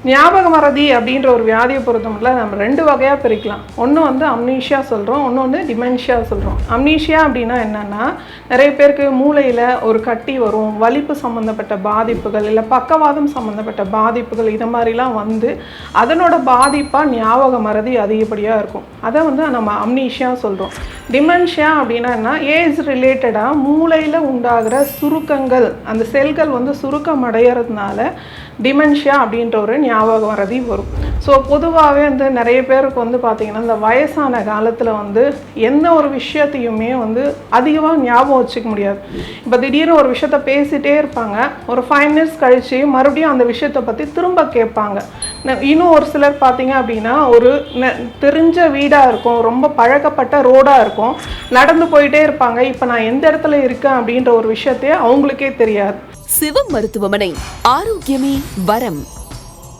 ஞாபக மறதி அப்படின்ற ஒரு வியாதியை பொறுத்தமட்டில் நம்ம 2 வகையாக பிரிக்கலாம். ஒன்று வந்து அம்னீஷியா சொல்கிறோம், ஒன்று டிமென்ஷியா சொல்கிறோம். அம்னீஷியா அப்படின்னா என்னென்னா, நிறைய பேருக்கு மூளையில் ஒரு கட்டி வரும், வலிப்பு சம்மந்தப்பட்ட பாதிப்புகள், இல்லை பக்கவாதம் சம்மந்தப்பட்ட பாதிப்புகள், இது மாதிரிலாம் வந்து அதனோட பாதிப்பாக ஞாபக மறதி அதிகப்படியாக இருக்கும். அதை வந்து நம்ம அம்னீஷியா சொல்கிறோம். டிமென்ஷியா அப்படின்னா என்ன, ஏஜ் ரிலேட்டடாக மூளையில் உண்டாகிற சுருக்கங்கள், அந்த செல்கள் வந்து சுருக்கம் அடைகிறதுனால டிமென்ஷியா அப்படின்ற ஒரு ஞாபக மறதி வரும். ஸோ பொதுவாகவே வந்து நிறைய பேருக்கு வந்து பார்த்திங்கன்னா, இந்த வயசான காலத்தில் வந்து எந்த ஒரு விஷயத்தையுமே வந்து அதிகமாக ஞாபகம் வச்சுக்க முடியாது. இப்போ திடீர்னு ஒரு விஷயத்த பேசிகிட்டே இருப்பாங்க, ஒரு 5 மினிட்ஸ் கழித்து மறுபடியும் அந்த விஷயத்தை பற்றி திரும்ப கேட்பாங்க. இன்னும் ஒரு சிலர் பார்த்திங்க அப்படின்னா, ஒரு தெரிஞ்ச வீடாக இருக்கும், ரொம்ப பழக்கப்பட்ட ரோடாக இருக்கும், நடந்து போயிட்டே இருப்பாங்க, இப்போ நான் எந்த இடத்துல இருக்கேன் அப்படின்ற ஒரு விஷயத்தையே அவங்களுக்கே தெரியாது. சிவம் மருத்துவமனை, ஆரோக்கியமே வரம்.